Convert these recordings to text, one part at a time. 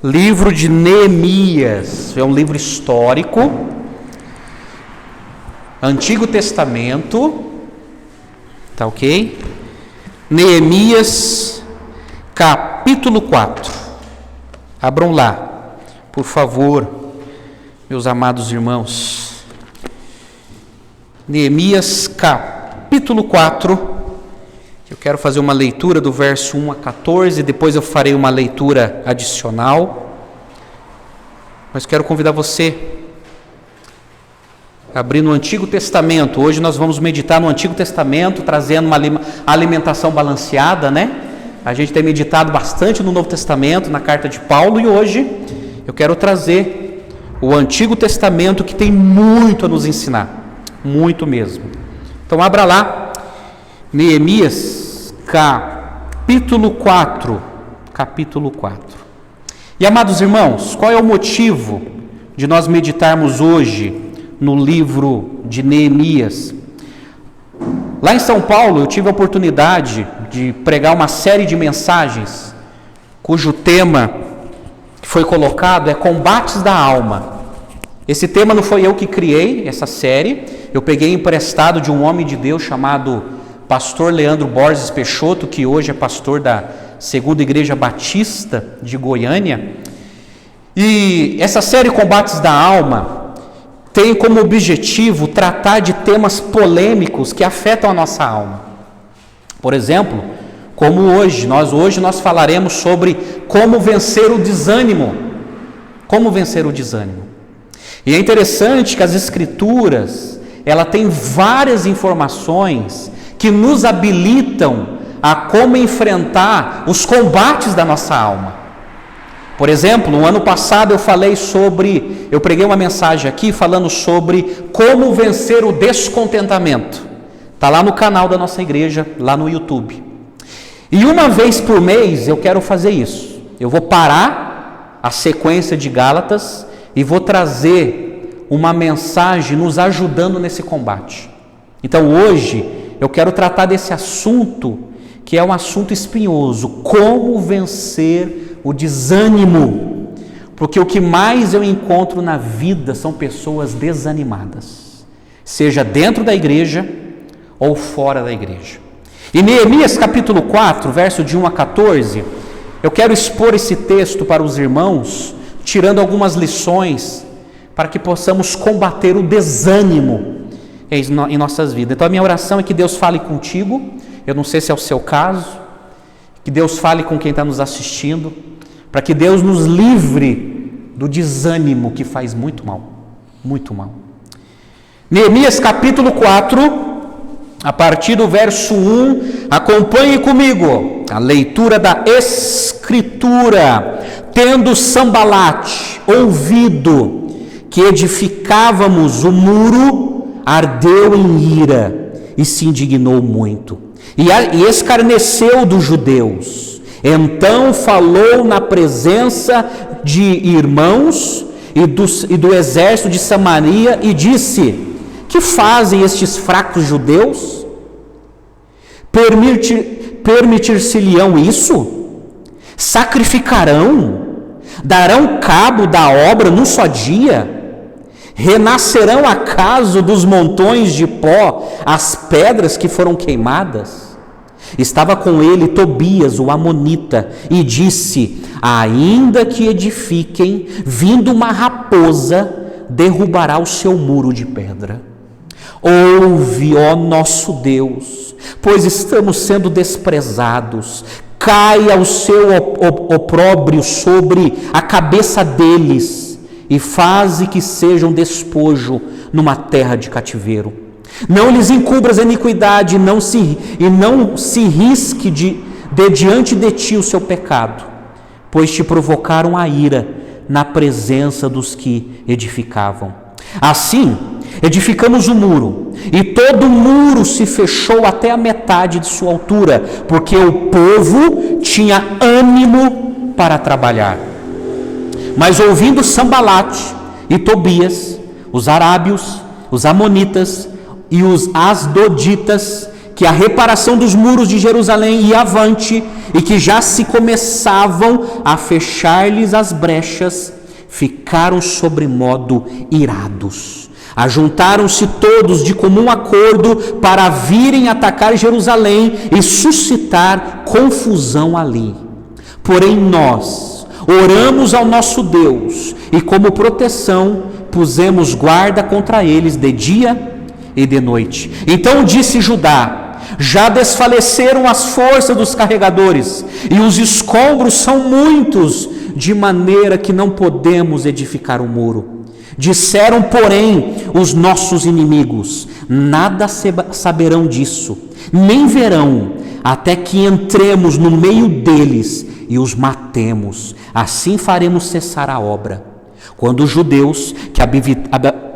Livro de Neemias, é um livro histórico, Antigo Testamento, tá ok? Neemias, capítulo 4, abram lá, por favor, meus amados irmãos. Neemias, capítulo 4, eu quero fazer uma leitura do verso 1 a 14, depois eu farei uma leitura adicional, mas quero convidar você a abrir no Antigo Testamento. Hoje nós vamos meditar no Antigo Testamento, trazendo uma alimentação balanceada, né? A gente tem meditado bastante no Novo Testamento, na carta de Paulo, e hoje eu quero trazer o Antigo Testamento, que tem muito a nos ensinar, muito mesmo. Então abra lá, Neemias, capítulo 4, E amados irmãos, qual é o motivo de nós meditarmos hoje no livro de Neemias? Lá em São Paulo eu tive a oportunidade de pregar uma série de mensagens, cujo tema que foi colocado é Combates da Alma. Esse tema não foi eu que criei, essa série, eu peguei emprestado de um homem de Deus chamado pastor Leandro Borges Peixoto, que hoje é pastor da Segunda Igreja Batista de Goiânia. E essa série Combates da Alma tem como objetivo tratar de temas polêmicos que afetam a nossa alma. Por exemplo, como hoje nós falaremos sobre como vencer o desânimo. Como vencer o desânimo. E é interessante que as Escrituras, ela tem várias informações que nos habilitam a como enfrentar os combates da nossa alma. Por exemplo, no ano passado eu preguei uma mensagem aqui falando sobre como vencer o descontentamento. Está lá no canal da nossa igreja, lá no YouTube. E uma vez por mês eu quero fazer isso. Eu vou parar a sequência de Gálatas e vou trazer uma mensagem nos ajudando nesse combate. Então hoje eu quero tratar desse assunto, que é um assunto espinhoso, como vencer o desânimo, porque o que mais eu encontro na vida são pessoas desanimadas, seja dentro da igreja ou fora da igreja. Em Neemias capítulo 4, verso de 1 a 14, eu quero expor esse texto para os irmãos, tirando algumas lições, para que possamos combater o desânimo em nossas vidas. Então a minha oração é que Deus fale contigo, eu não sei se é o seu caso, que Deus fale com quem está nos assistindo, para que Deus nos livre do desânimo que faz muito mal, muito mal. Neemias capítulo 4, a partir do verso 1, acompanhe comigo a leitura da Escritura. Tendo Sambalate ouvido que edificávamos o muro, ardeu em ira e se indignou muito, e escarneceu dos judeus. Então falou na presença de irmãos e do exército de Samaria e disse: que fazem estes fracos judeus? Permitir-se-lhão isso? Sacrificarão? Darão cabo da obra num só dia? Renascerão acaso dos montões de pó as pedras que foram queimadas? Estava com ele Tobias, o amonita, e disse: ainda que edifiquem, vindo uma raposa, derrubará o seu muro de pedra. Ouve, ó nosso Deus, pois estamos sendo desprezados. Caia o seu opróbrio sobre a cabeça deles, e faze que sejam despojo numa terra de cativeiro. Não lhes encubras a iniquidade, e não se risque de diante de ti o seu pecado, pois te provocaram a ira na presença dos que edificavam. Assim, edificamos o muro, e todo o muro se fechou até a metade de sua altura, porque o povo tinha ânimo para trabalhar. Mas ouvindo Sambalate e Tobias, os arábios, os amonitas e os asdoditas que a reparação dos muros de Jerusalém ia avante e que já se começavam a fechar-lhes as brechas, ficaram sobremodo irados. Ajuntaram-se todos de comum acordo para virem atacar Jerusalém e suscitar confusão ali. Porém nós oramos ao nosso Deus e como proteção pusemos guarda contra eles de dia e de noite. Então disse Judá: já desfaleceram as forças dos carregadores e os escombros são muitos, de maneira que não podemos edificar um muro. Disseram, porém, os nossos inimigos: nada saberão disso, nem verão, até que entremos no meio deles e os matemos. Assim faremos cessar a obra. Quando os judeus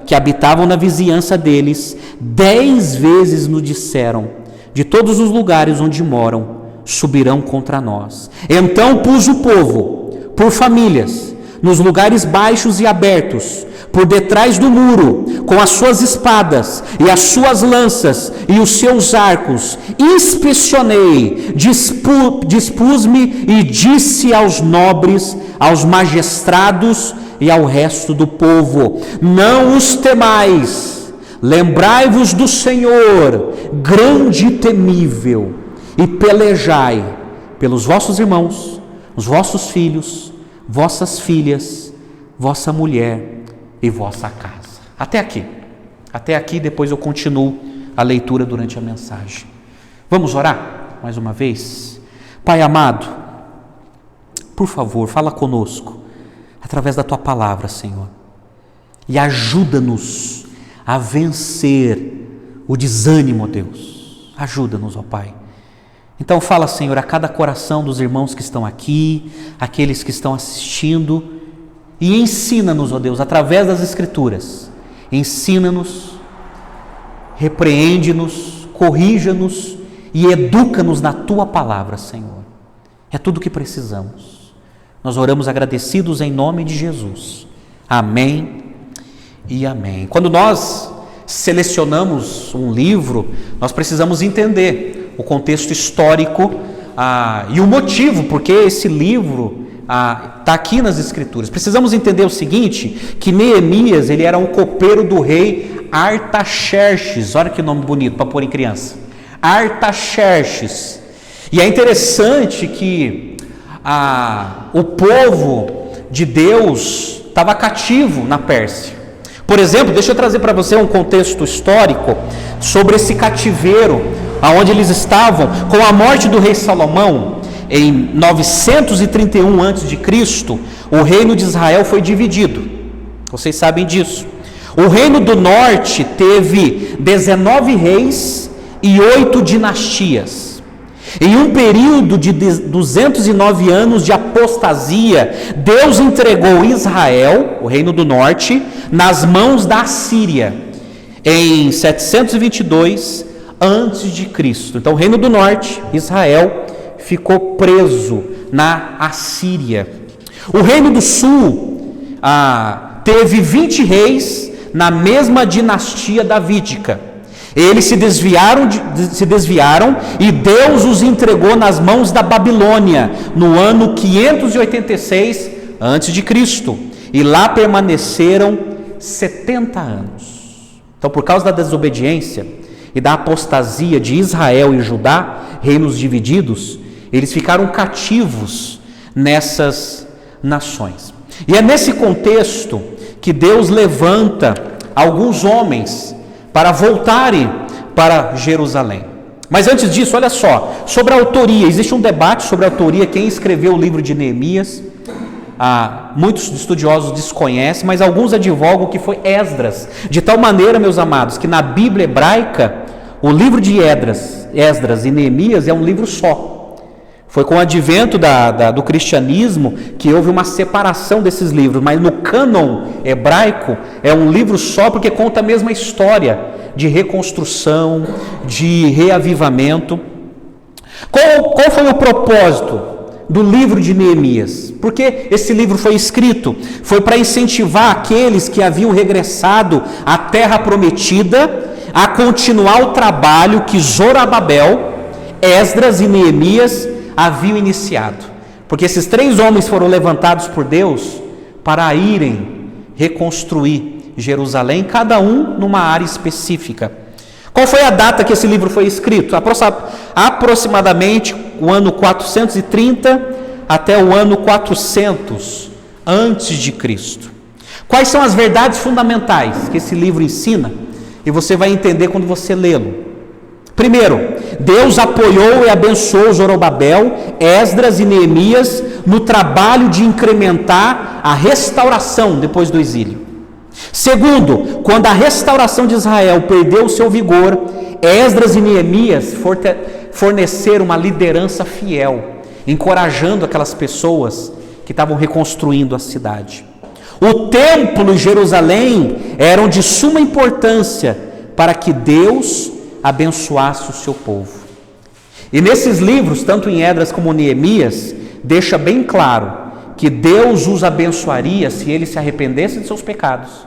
que habitavam na vizinhança deles 10 vezes nos disseram: de todos os lugares onde moram, subirão contra nós. Então pus o povo por famílias, nos lugares baixos e abertos, por detrás do muro, com as suas espadas e as suas lanças e os seus arcos, inspecionei, dispus-me e disse aos nobres, aos magistrados e ao resto do povo: não os temais, lembrai-vos do Senhor, grande e temível, e pelejai pelos vossos irmãos, os vossos filhos, vossas filhas, vossa mulher e vossa casa. Até aqui, depois eu continuo a leitura durante a mensagem. Vamos orar mais uma vez? Pai amado, por favor, fala conosco através da tua palavra, Senhor, e ajuda-nos a vencer o desânimo, ó Deus. Ajuda-nos, ó Pai. Então fala, Senhor, a cada coração dos irmãos que estão aqui, aqueles que estão assistindo, e ensina-nos, ó Deus, através das Escrituras. Ensina-nos, repreende-nos, corrija-nos e educa-nos na tua palavra, Senhor. É tudo o que precisamos. Nós oramos agradecidos em nome de Jesus. Amém e amém. Quando nós selecionamos um livro, nós precisamos entender o contexto histórico e o motivo porque esse livro está aqui nas Escrituras. Precisamos entender o seguinte, que Neemias, ele era um copeiro do rei Artaxerxes. Olha que nome bonito para pôr em criança. Artaxerxes. E é interessante que o povo de Deus estava cativo na Pérsia. Por exemplo, deixa eu trazer para você um contexto histórico sobre esse cativeiro, aonde eles estavam. Com a morte do rei Salomão, em 931 a.C., o reino de Israel foi dividido. Vocês sabem disso. O reino do norte teve 19 reis e 8 dinastias. Em um período de 209 anos de apostasia, Deus entregou Israel, o reino do norte, nas mãos da Assíria, em 722 a.C. Então o reino do norte, Israel, ficou preso na Assíria. O reino do sul teve 20 reis na mesma dinastia davídica. Eles se desviaram e Deus os entregou nas mãos da Babilônia no ano 586 a.C. E lá permaneceram 70 anos. Então, por causa da desobediência e da apostasia de Israel e Judá, reinos divididos, eles ficaram cativos nessas nações. E é nesse contexto que Deus levanta alguns homens para voltarem para Jerusalém. Mas antes disso, olha só, sobre a autoria, existe um debate sobre a autoria, quem escreveu o livro de Neemias. Muitos estudiosos desconhecem, mas alguns advogam que foi Esdras, de tal maneira, meus amados, que na Bíblia hebraica, o livro de Esdras e Neemias é um livro só. Foi com o advento do cristianismo que houve uma separação desses livros, mas no cânon hebraico é um livro só porque conta a mesma história de reconstrução, de reavivamento. Qual foi o propósito do livro de Neemias? Porque esse livro foi escrito? Foi para incentivar aqueles que haviam regressado à terra prometida a continuar o trabalho que Zorobabel, Esdras e Neemias haviam iniciado. Porque esses 3 homens foram levantados por Deus para irem reconstruir Jerusalém, cada um numa área específica. Qual foi a data que esse livro foi escrito? Aproximadamente o ano 430 até o ano 400 antes de Cristo. Quais são as verdades fundamentais que esse livro ensina? E você vai entender quando você lê-lo. Primeiro, Deus apoiou e abençoou Zorobabel, Esdras e Neemias no trabalho de incrementar a restauração depois do exílio. Segundo, quando a restauração de Israel perdeu o seu vigor, Esdras e Neemias forneceram uma liderança fiel, encorajando aquelas pessoas que estavam reconstruindo a cidade. O templo e Jerusalém eram de suma importância para que Deus abençoasse o seu povo. E nesses livros, tanto em Esdras como Neemias, deixa bem claro que Deus os abençoaria se eles se arrependessem de seus pecados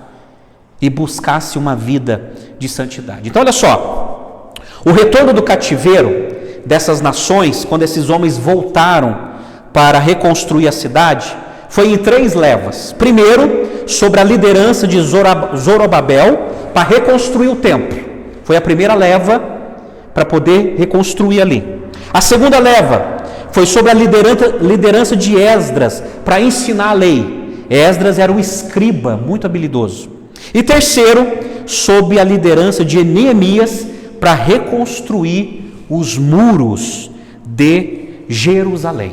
e buscasse uma vida de santidade. Então olha só, o retorno do cativeiro dessas nações, quando esses homens voltaram para reconstruir a cidade, foi em 3 levas. Primeiro, sobre a liderança de Zorobabel para reconstruir o templo. Foi a primeira leva para poder reconstruir ali. A segunda leva foi sobre a liderança de Esdras para ensinar a lei. Esdras era um escriba muito habilidoso. E terceiro, sob a liderança de Neemias para reconstruir os muros de Jerusalém.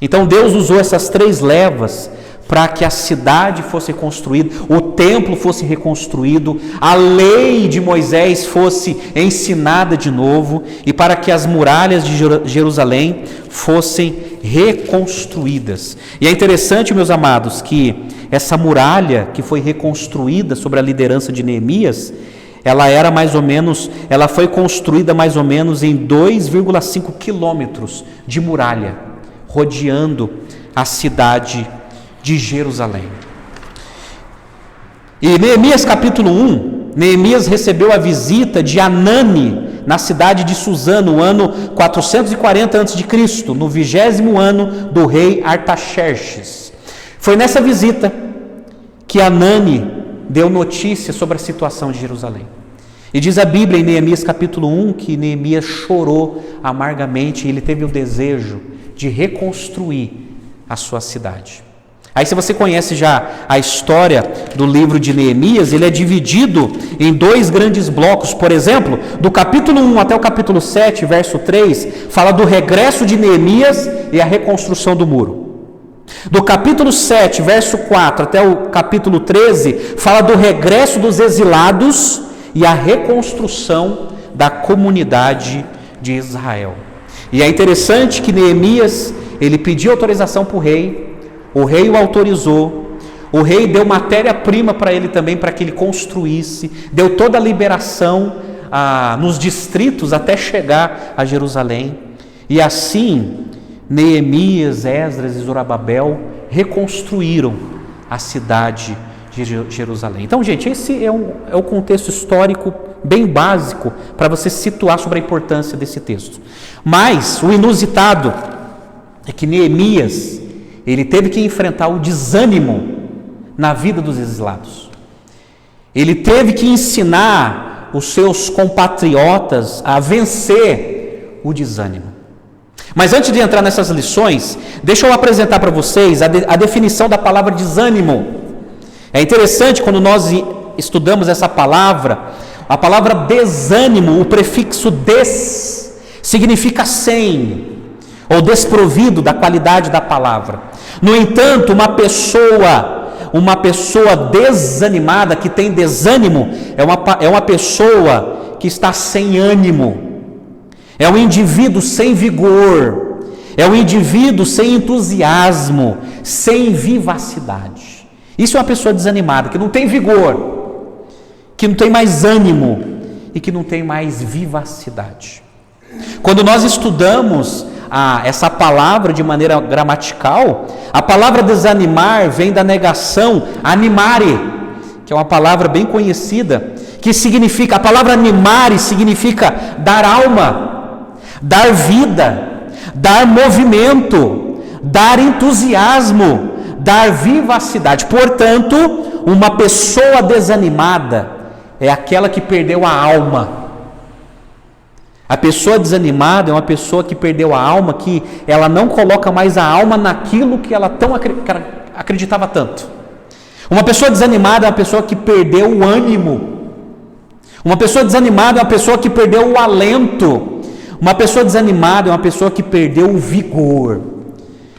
Então Deus usou essas 3 levas para que a cidade fosse construída, o templo fosse reconstruído, a lei de Moisés fosse ensinada de novo e para que as muralhas de Jerusalém fossem reconstruídas. E é interessante, meus amados, que essa muralha que foi reconstruída sobre a liderança de Neemias, ela foi construída mais ou menos em 2,5 quilômetros de muralha, rodeando a cidade de Jerusalém. E Neemias capítulo 1, Neemias recebeu a visita de Anani na cidade de Susã, no ano 440 a.C., no 20º ano do rei Artaxerxes. Foi nessa visita que Anani deu notícia sobre a situação de Jerusalém. E diz a Bíblia em Neemias capítulo 1 que Neemias chorou amargamente e ele teve o desejo de reconstruir a sua cidade. Aí, se você conhece já a história do livro de Neemias, ele é dividido em 2 grandes blocos. Por exemplo, do capítulo 1 até o capítulo 7, verso 3, fala do regresso de Neemias e a reconstrução do muro. Do capítulo 7, verso 4 até o capítulo 13, fala do regresso dos exilados e a reconstrução da comunidade de Israel. E é interessante que Neemias, ele pediu autorização para o rei o autorizou, o rei deu matéria-prima para ele também, para que ele construísse, deu toda a liberação nos distritos até chegar a Jerusalém. E assim, Neemias, Esdras e Zorobabel reconstruíram a cidade de Jerusalém. Então, gente, esse é o contexto histórico bem básico para você se situar sobre a importância desse texto. Mas o inusitado é que Neemias, ele teve que enfrentar o desânimo na vida dos exilados. Ele teve que ensinar os seus compatriotas a vencer o desânimo. Mas antes de entrar nessas lições, deixa eu apresentar para vocês a definição da palavra desânimo. É interessante quando nós estudamos essa palavra, a palavra desânimo, o prefixo des, significa sem, ou desprovido da qualidade da palavra. No entanto, uma pessoa desanimada, que tem desânimo, é uma pessoa que está sem ânimo, é um indivíduo sem vigor, é um indivíduo sem entusiasmo, sem vivacidade. Isso é uma pessoa desanimada, que não tem vigor, que não tem mais ânimo e que não tem mais vivacidade. Quando nós estudamos essa palavra de maneira gramatical, a palavra desanimar vem da negação animare, que é uma palavra bem conhecida, que significa, a palavra animare significa dar alma, dar vida, dar movimento, dar entusiasmo, dar vivacidade. Portanto, uma pessoa desanimada é aquela que perdeu a alma. A pessoa desanimada é uma pessoa que perdeu a alma, que ela não coloca mais a alma naquilo que ela acreditava tanto. Uma pessoa desanimada é uma pessoa que perdeu o ânimo. Uma pessoa desanimada é uma pessoa que perdeu o alento. Uma pessoa desanimada é uma pessoa que perdeu o vigor.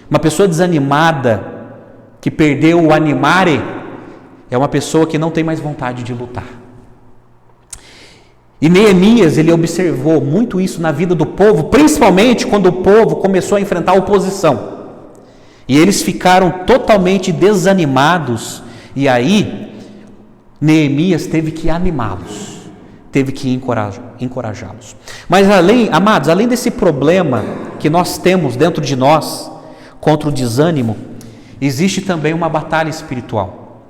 Uma pessoa desanimada que perdeu o animare é uma pessoa que não tem mais vontade de lutar. E Neemias, ele observou muito isso na vida do povo, principalmente quando o povo começou a enfrentar a oposição. E eles ficaram totalmente desanimados. E aí, Neemias teve que animá-los, teve que encorajá-los. Mas amados, além desse problema que nós temos dentro de nós, contra o desânimo, existe também uma batalha espiritual.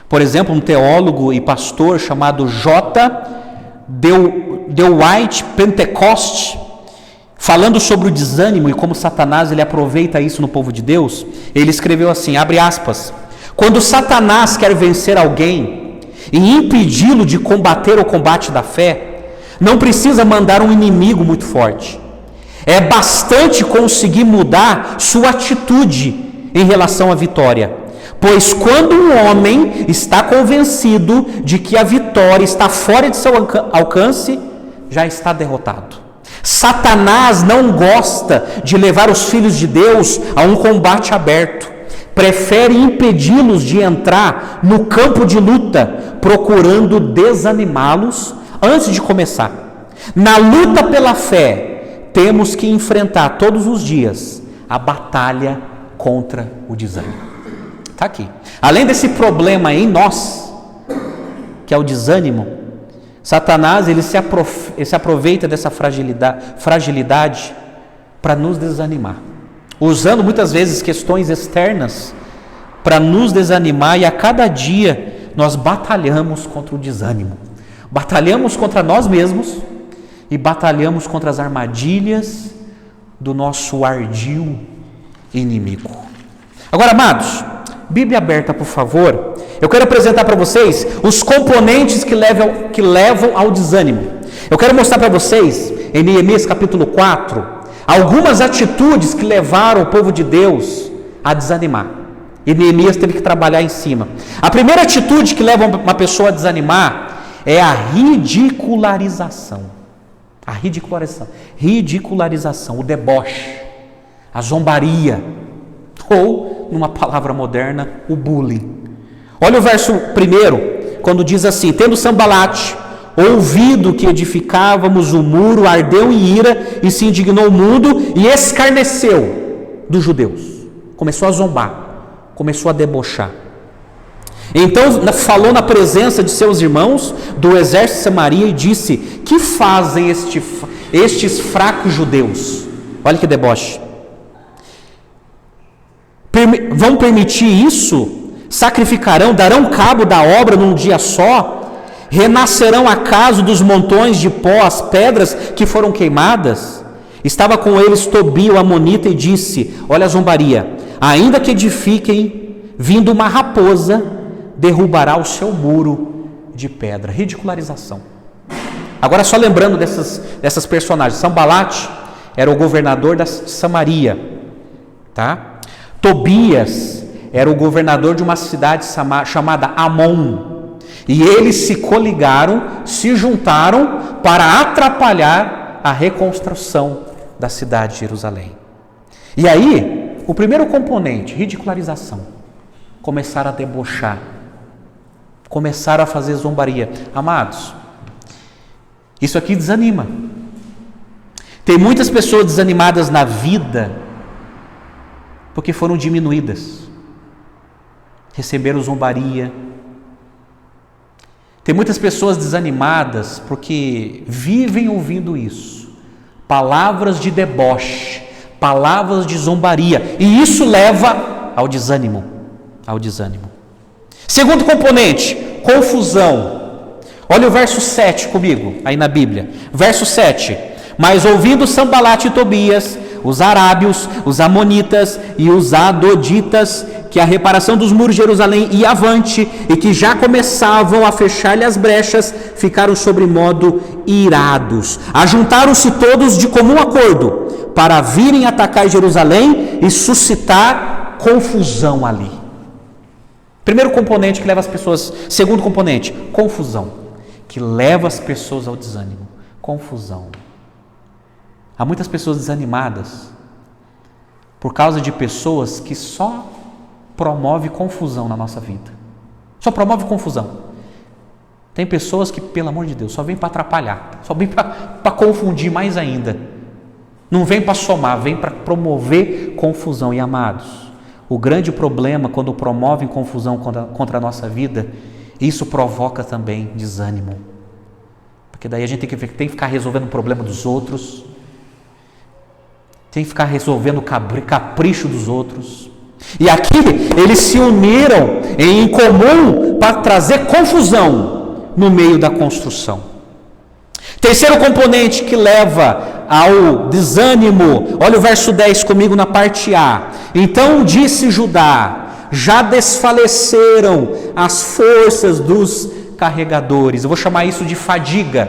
Por exemplo, um teólogo e pastor chamado J. Dwight Pentecost, falando sobre o desânimo e como Satanás ele aproveita isso no povo de Deus, ele escreveu assim, abre aspas: quando Satanás quer vencer alguém e impedi-lo de combater o combate da fé, não precisa mandar um inimigo muito forte. É bastante conseguir mudar sua atitude em relação à vitória. Pois quando um homem está convencido de que a vitória está fora de seu alcance, já está derrotado. Satanás não gosta de levar os filhos de Deus a um combate aberto. Prefere impedi-los de entrar no campo de luta, procurando desanimá-los antes de começar. Na luta pela fé, temos que enfrentar todos os dias a batalha contra o desânimo. Está aqui. Além desse problema em nós, que é o desânimo, Satanás ele se aproveita dessa fragilidade para nos desanimar, usando muitas vezes questões externas para nos desanimar, e a cada dia nós batalhamos contra o desânimo, batalhamos contra nós mesmos e batalhamos contra as armadilhas do nosso ardil inimigo. Agora, amados, Bíblia aberta, por favor. Eu quero apresentar para vocês os componentes que levam ao desânimo. Eu quero mostrar para vocês, em Neemias capítulo 4, algumas atitudes que levaram o povo de Deus a desanimar. E Neemias teve que trabalhar em cima. A primeira atitude que leva uma pessoa a desanimar é a ridicularização. A ridicularização, o deboche, a zombaria, ou, numa palavra moderna, o bullying. Olha o verso 1, quando diz assim: tendo Sanbalate ouvido que edificávamos o muro, ardeu em ira e se indignou mudo e escarneceu dos judeus. Começou a zombar, começou a debochar. Então falou na presença de seus irmãos do exército de Samaria e disse: que fazem estes fracos judeus? Olha que deboche. Vão permitir isso? Sacrificarão, darão cabo da obra num dia só? Renascerão acaso dos montões de pó as pedras que foram queimadas? Estava com eles Tobia o amonita e disse: olha a zombaria, ainda que edifiquem, vindo uma raposa, derrubará o seu muro de pedra. Ridicularização. Agora só lembrando dessas personagens, Sanbalate era o governador da Samaria, tá? Tobias era o governador de uma cidade chamada Amon, e eles se coligaram, se juntaram para atrapalhar a reconstrução da cidade de Jerusalém. E aí, o primeiro componente, ridicularização, começaram a debochar, começaram a fazer zombaria. Amados, isso aqui desanima. Tem muitas pessoas desanimadas na vida porque foram diminuídas, receberam zombaria. Tem muitas pessoas desanimadas porque vivem ouvindo isso, palavras de deboche, palavras de zombaria, e isso leva ao desânimo. Segundo componente, confusão. Olha o verso 7 comigo, aí na Bíblia. Verso 7. Mas ouvindo Sambalate e Tobias, os arábios, os amonitas e os adoditas, que a reparação dos muros de Jerusalém ia avante, e que já começavam a fechar-lhe as brechas, ficaram sobremodo irados. Ajuntaram-se todos de comum acordo, para virem atacar Jerusalém e suscitar confusão ali. Primeiro componente que leva as pessoas, segundo componente, confusão, que leva as pessoas ao desânimo. Confusão. Há muitas pessoas desanimadas por causa de pessoas que só promovem confusão na nossa vida. Só promove confusão. Tem pessoas que, pelo amor de Deus, só vêm para atrapalhar, só vêm para confundir mais ainda. Não vem para somar, vem para promover confusão. E amados, o grande problema quando promovem confusão contra a nossa vida, isso provoca também desânimo. Porque daí a gente tem que ficar resolvendo o problema dos outros, tem que ficar resolvendo o capricho dos outros. E aqui eles se uniram em comum para trazer confusão no meio da construção. Terceiro componente que leva ao desânimo, olha o verso 10 comigo na parte A. Então disse Judá: já desfaleceram as forças dos carregadores. Eu vou chamar isso de fadiga.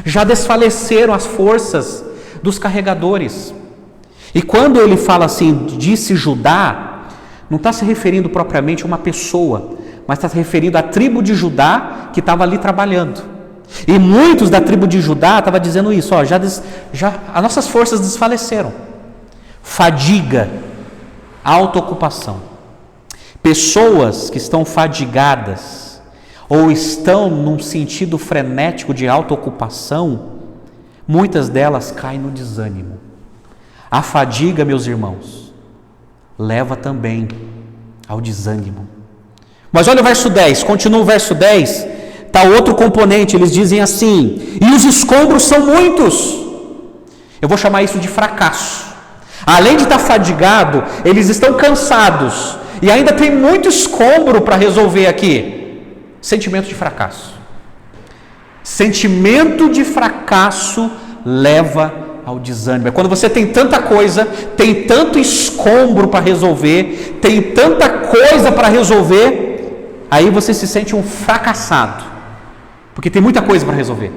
Já desfaleceram as forças dos carregadores. E quando ele fala assim, disse Judá, não está se referindo propriamente a uma pessoa, mas está se referindo à tribo de Judá que estava ali trabalhando. E muitos da tribo de Judá estavam dizendo isso, ó, já as nossas forças desfaleceram. Fadiga, autoocupação. Pessoas que estão fadigadas ou estão num sentido frenético de autoocupação, muitas delas caem no desânimo. A fadiga, meus irmãos, leva também ao desânimo. Mas olha o verso 10, continua o verso 10, está outro componente, eles dizem assim: e os escombros são muitos. Eu vou chamar isso de fracasso. Além de estar fadigado, eles estão cansados, e ainda tem muito escombro para resolver aqui. Sentimento de fracasso. Sentimento de fracasso leva ao desânimo. É quando você tem tanta coisa, tem tanto escombro para resolver, tem tanta coisa para resolver, aí você se sente um fracassado, porque tem muita coisa para resolver,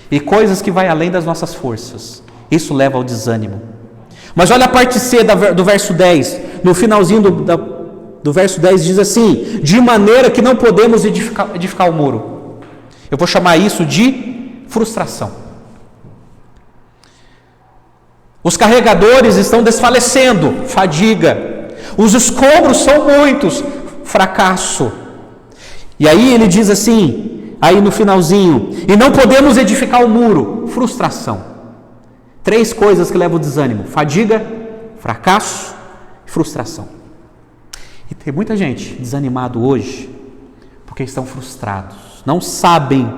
e coisas que vai além das nossas forças. Isso leva ao desânimo. Mas olha a parte C do verso 10, no finalzinho do verso 10 diz assim: de maneira que não podemos edificar o muro. Eu vou chamar isso de frustração. Os carregadores estão desfalecendo, fadiga. Os escombros são muitos, fracasso. E aí ele diz assim, aí no finalzinho: e não podemos edificar o muro, frustração. 3 coisas que levam ao desânimo: fadiga, fracasso e frustração. E tem muita gente desanimado hoje porque estão frustrados, não sabem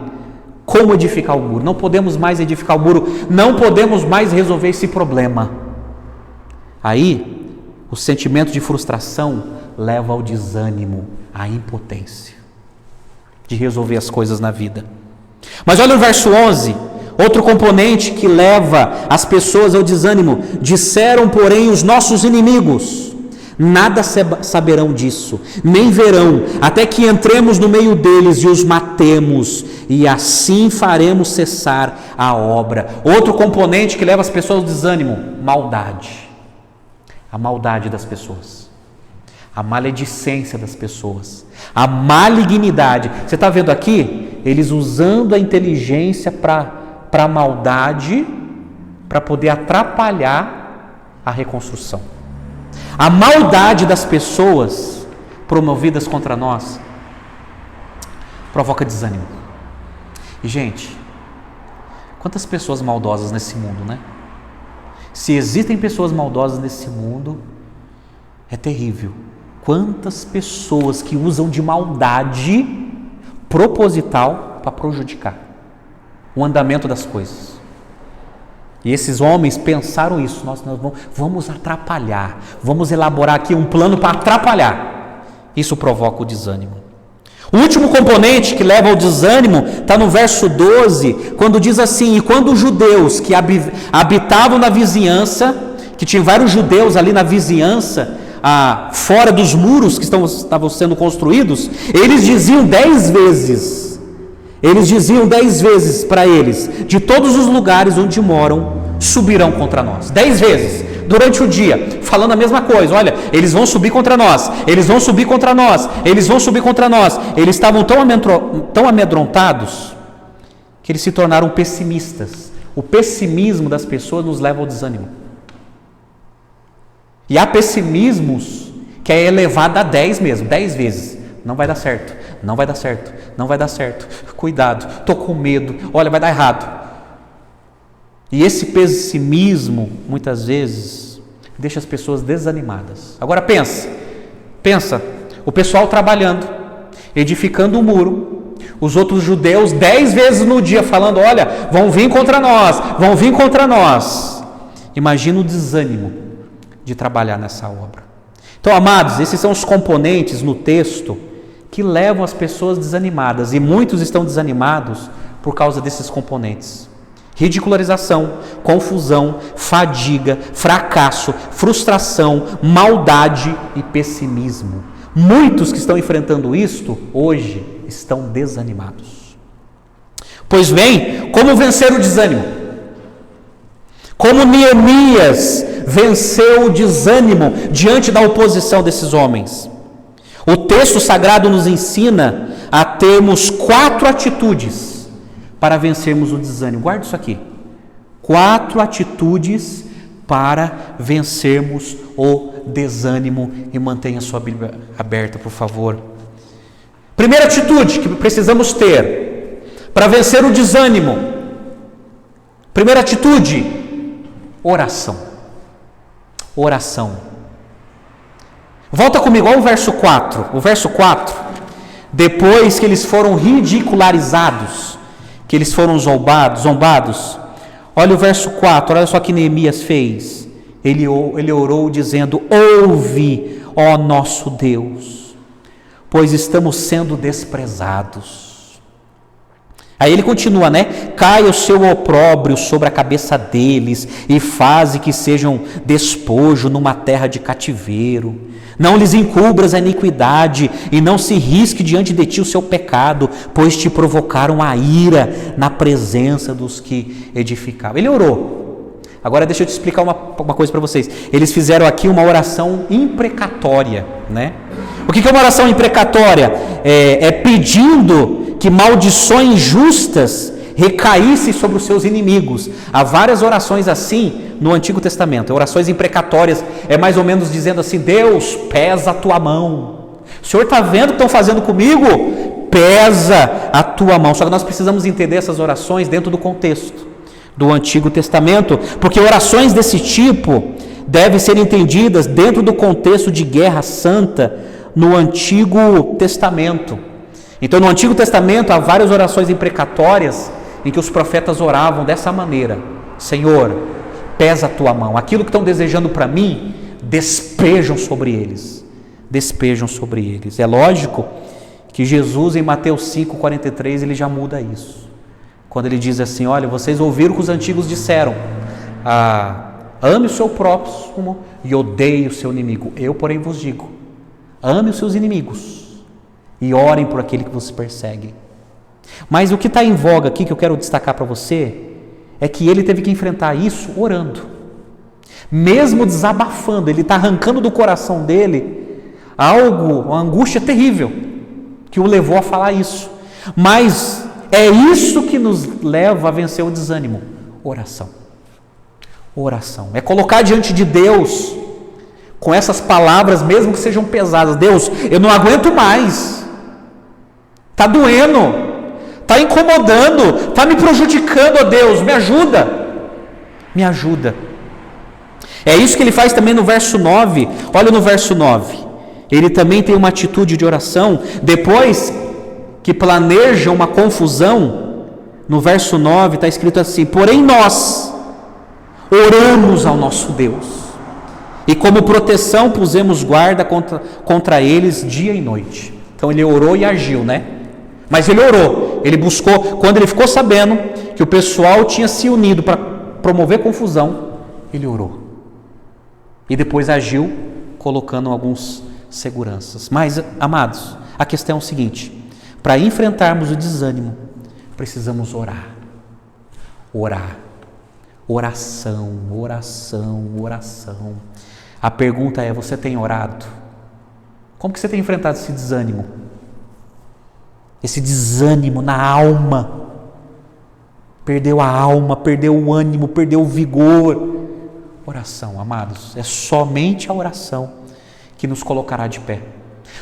como edificar o muro. Não podemos mais edificar o muro, não podemos mais resolver esse problema. Aí, o sentimento de frustração leva ao desânimo, à impotência de resolver as coisas na vida. Mas olha o verso 11, outro componente que leva as pessoas ao desânimo: disseram, porém, os nossos inimigos: nada saberão disso, nem verão, até que entremos no meio deles e os matemos, e assim faremos cessar a obra. Outro componente que leva as pessoas ao desânimo: maldade. A maldade das pessoas, a maledicência das pessoas, a malignidade. Você está vendo aqui? Eles usando a inteligência para a maldade, para poder atrapalhar a reconstrução. A maldade das pessoas promovidas contra nós provoca desânimo. E gente, quantas pessoas maldosas nesse mundo, né? Se existem pessoas maldosas nesse mundo, é terrível. Quantas pessoas que usam de maldade proposital para prejudicar o andamento das coisas. E esses homens pensaram isso: nós vamos atrapalhar, vamos elaborar aqui um plano para atrapalhar. Isso provoca o desânimo. O último componente que leva ao desânimo está no verso 12, quando diz assim: e quando os judeus que habitavam na vizinhança, que tinha vários judeus ali na vizinhança, fora dos muros que estavam sendo construídos, eles diziam 10 vezes para eles: de todos os lugares onde moram, subirão contra nós. 10 vezes durante o dia, falando a mesma coisa: olha, eles vão subir contra nós, eles vão subir contra nós, eles vão subir contra nós. Eles estavam tão amedrontados que eles se tornaram pessimistas. O pessimismo das pessoas nos leva ao desânimo. E há pessimismos que é elevado a 10 mesmo, 10 vezes. Não vai dar certo, não vai dar certo, não vai dar certo. Cuidado, estou com medo, olha, vai dar errado. E esse pessimismo, muitas vezes, deixa as pessoas desanimadas. Agora pensa, o pessoal trabalhando, edificando um muro, os outros judeus 10 vezes no dia falando: olha, vão vir contra nós, vão vir contra nós. Imagina o desânimo de trabalhar nessa obra. Então, amados, esses são os componentes no texto que levam as pessoas desanimadas, e muitos estão desanimados por causa desses componentes: ridicularização, confusão, fadiga, fracasso, frustração, maldade e pessimismo. Muitos que estão enfrentando isto hoje estão desanimados. Pois bem, como vencer o desânimo? Como Neemias venceu o desânimo diante da oposição desses homens? O texto sagrado nos ensina a termos 4 atitudes para vencermos o desânimo. Guarda isso aqui: 4 atitudes para vencermos o desânimo. E mantenha a sua Bíblia aberta, por favor. Primeira atitude que precisamos ter para vencer o desânimo: primeira atitude, oração. Oração. Volta comigo ao verso 4. O verso 4, depois que eles foram ridicularizados, que eles foram zombados, olha o verso 4, olha só o que Neemias fez. Ele orou dizendo: ouve, ó nosso Deus, pois estamos sendo desprezados. Aí ele continua, né? Caia o seu opróbrio sobre a cabeça deles e faze que sejam despojo numa terra de cativeiro. Não lhes encubras a iniquidade e não se risque diante de ti o seu pecado, pois te provocaram a ira na presença dos que edificavam. Ele orou. Agora deixa eu te explicar uma coisa para vocês. Eles fizeram aqui uma oração imprecatória, né? O que é uma oração imprecatória? É pedindo que maldições justas recaíssem sobre os seus inimigos. Há várias orações assim no Antigo Testamento, orações imprecatórias. É mais ou menos dizendo assim: Deus, pesa a tua mão. O Senhor está vendo o que estão fazendo comigo? Pesa a tua mão. Só que nós precisamos entender essas orações dentro do contexto do Antigo Testamento, porque orações desse tipo devem ser entendidas dentro do contexto de guerra santa no Antigo Testamento. Então, no Antigo Testamento há várias orações imprecatórias em que os profetas oravam dessa maneira: Senhor, pesa a tua mão, aquilo que estão desejando para mim, despejam sobre eles, despejam sobre eles. É lógico que Jesus, em Mateus 5,43, ele já muda isso, quando ele diz assim: olha, vocês ouviram o que os antigos disseram, ame o seu próximo e odeie o seu inimigo. Eu, porém, vos digo: ame os seus inimigos e orem por aquele que vos persegue. Mas o que está em voga aqui, que eu quero destacar para você, é que ele teve que enfrentar isso orando, mesmo desabafando. Ele está arrancando do coração dele uma angústia terrível que o levou a falar isso. Mas é isso que nos leva a vencer o desânimo: oração. Oração é colocar diante de Deus com essas palavras, mesmo que sejam pesadas: Deus, eu não aguento mais, está doendo, está incomodando, está me prejudicando, ó Deus, me ajuda, me ajuda. É isso que ele faz também no verso 9, olha no verso 9, ele também tem uma atitude de oração, depois que planeja uma confusão. No verso 9 está escrito assim: porém nós oramos ao nosso Deus, e como proteção pusemos guarda contra eles dia e noite. Então ele orou e agiu, né? Mas ele orou, ele buscou. Quando ele ficou sabendo que o pessoal tinha se unido para promover confusão, ele orou. E depois agiu colocando alguns seguranças. Mas, amados, a questão é o seguinte: para enfrentarmos o desânimo, precisamos orar. Orar. Oração, oração, oração. A pergunta é: você tem orado? Como que você tem enfrentado esse desânimo? Esse desânimo na alma. Perdeu a alma, perdeu o ânimo, perdeu o vigor. Oração, amados, é somente a oração que nos colocará de pé.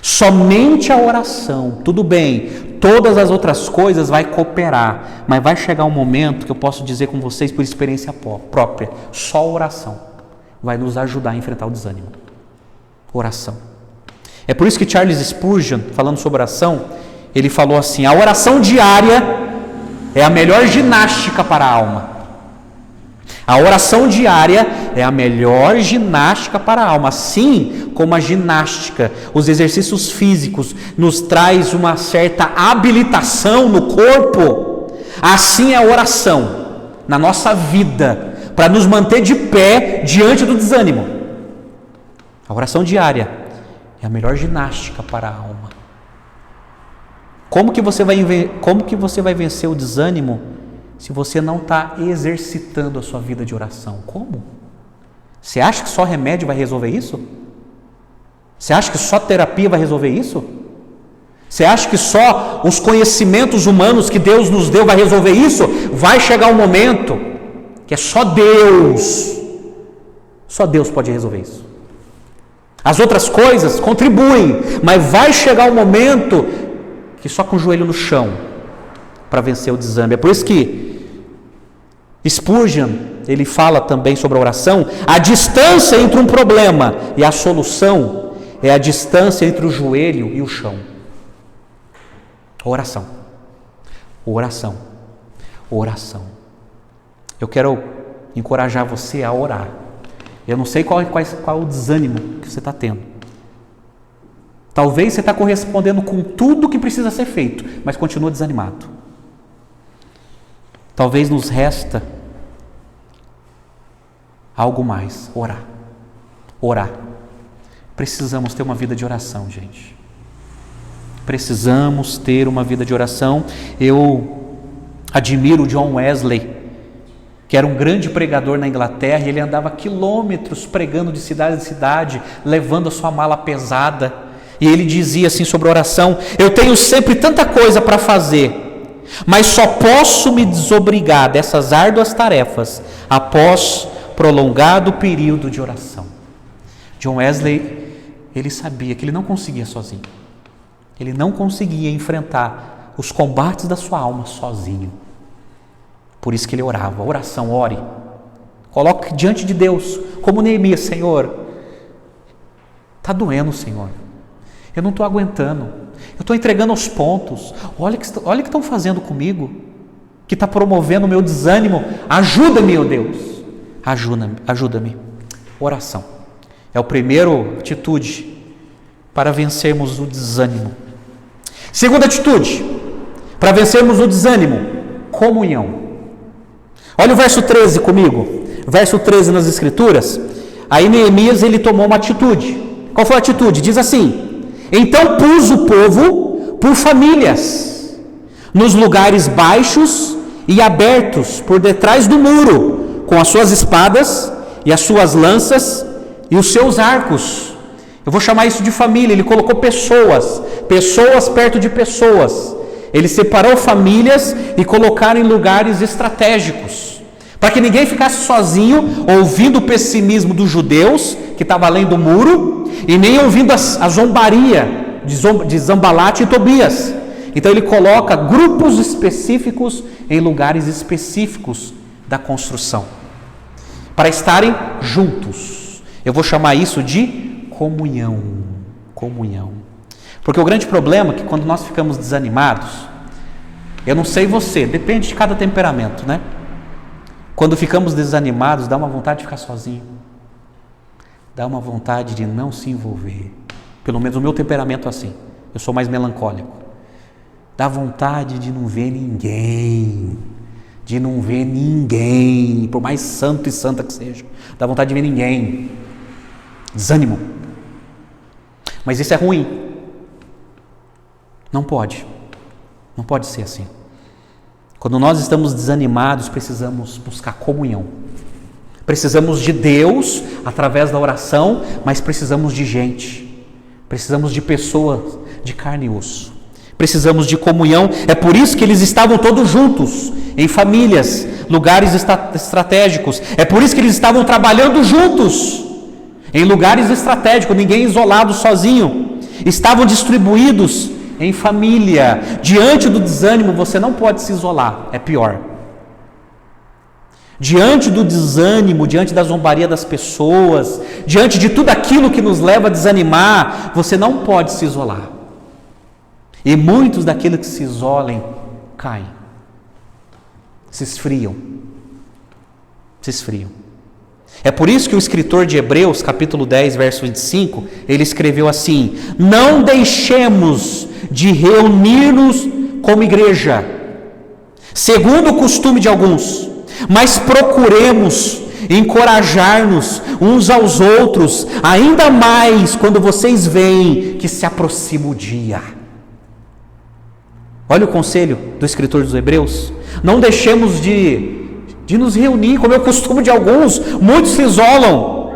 Somente a oração. Tudo bem, todas as outras coisas vai cooperar, mas vai chegar um momento que eu posso dizer com vocês por experiência própria, só a oração vai nos ajudar a enfrentar o desânimo. Oração. É por isso que Charles Spurgeon, falando sobre oração, ele falou assim: a oração diária é a melhor ginástica para a alma. A oração diária é a melhor ginástica para a alma. Assim como a ginástica, os exercícios físicos nos traz uma certa habilitação no corpo, assim é a oração na nossa vida, para nos manter de pé diante do desânimo. A oração diária é a melhor ginástica para a alma. Como que você vai vencer o desânimo se você não está exercitando a sua vida de oração? Como? Você acha que só remédio vai resolver isso? Você acha que só terapia vai resolver isso? Você acha que só os conhecimentos humanos que Deus nos deu vai resolver isso? Vai chegar um momento que é só Deus pode resolver isso. As outras coisas contribuem, mas vai chegar um momento que só com o joelho no chão para vencer o desânimo. É por isso que Spurgeon, ele fala também sobre a oração: a distância entre um problema e a solução é a distância entre o joelho e o chão. Oração. Oração. Oração. Eu quero encorajar você a orar. Eu não sei qual é o desânimo que você está tendo. Talvez você está correspondendo com tudo que precisa ser feito, mas continua desanimado. Talvez nos resta algo mais: orar. Orar. Precisamos ter uma vida de oração, gente. Precisamos ter uma vida de oração. Eu admiro o John Wesley, que era um grande pregador na Inglaterra, e ele andava quilômetros pregando de cidade em cidade, levando a sua mala pesada. E ele dizia assim sobre oração: eu tenho sempre tanta coisa para fazer, mas só posso me desobrigar dessas árduas tarefas após prolongado período de oração. John Wesley, ele sabia que ele não conseguia sozinho. Ele não conseguia enfrentar os combates da sua alma sozinho. Por isso que ele orava. Oração, ore. Coloque diante de Deus, como Neemias: Senhor, está doendo, Senhor. Eu não estou aguentando. Eu estou entregando aos pontos. Olha o que estão fazendo comigo, que está promovendo o meu desânimo. Ajuda-me, ó Deus. Ajuda-me. Oração é a primeira atitude para vencermos o desânimo. Segunda atitude para vencermos o desânimo: comunhão. Olha o verso 13 comigo. Verso 13 nas Escrituras. Aí Neemias, ele tomou uma atitude. Qual foi a atitude? Diz assim: então pus o povo por famílias, nos lugares baixos e abertos por detrás do muro, com as suas espadas e as suas lanças e os seus arcos. Eu vou chamar isso de família. Ele colocou pessoas perto de pessoas. Ele separou famílias e colocaram em lugares estratégicos, para que ninguém ficasse sozinho ouvindo o pessimismo dos judeus que estava além do muro, e nem ouvindo a zombaria de Zambalate e Tobias. Então ele coloca grupos específicos em lugares específicos da construção, para estarem juntos. Eu vou chamar isso de comunhão. Comunhão. Porque o grande problema é que quando nós ficamos desanimados, eu não sei você, depende de cada temperamento, né? Quando ficamos desanimados, dá uma vontade de ficar sozinho. Dá uma vontade de não se envolver. Pelo menos o meu temperamento é assim. Eu sou mais melancólico. Dá vontade de não ver ninguém. De não ver ninguém. Por mais santo e santa que seja. Dá vontade de ver ninguém. Desânimo. Mas isso é ruim. Não pode. Não pode ser assim. Quando nós estamos desanimados, precisamos buscar comunhão. Precisamos de Deus através da oração, mas precisamos de gente. Precisamos de pessoas de carne e osso. Precisamos de comunhão. É por isso que eles estavam todos juntos, em famílias, lugares estratégicos. É por isso que eles estavam trabalhando juntos, em lugares estratégicos, ninguém isolado sozinho. Estavam distribuídos em família. Diante do desânimo, você não pode se isolar, é pior. Diante do desânimo, diante da zombaria das pessoas, diante de tudo aquilo que nos leva a desanimar, você não pode se isolar. E muitos daqueles que se isolem caem, se esfriam. É por isso que o escritor de Hebreus, capítulo 10, verso 25, ele escreveu assim: não deixemos de reunir-nos como igreja, segundo o costume de alguns, mas procuremos encorajar-nos uns aos outros, ainda mais quando vocês veem que se aproxima o dia. Olha o conselho do escritor dos Hebreus: não deixemos de nos reunir, como é o costume de alguns. Muitos se isolam,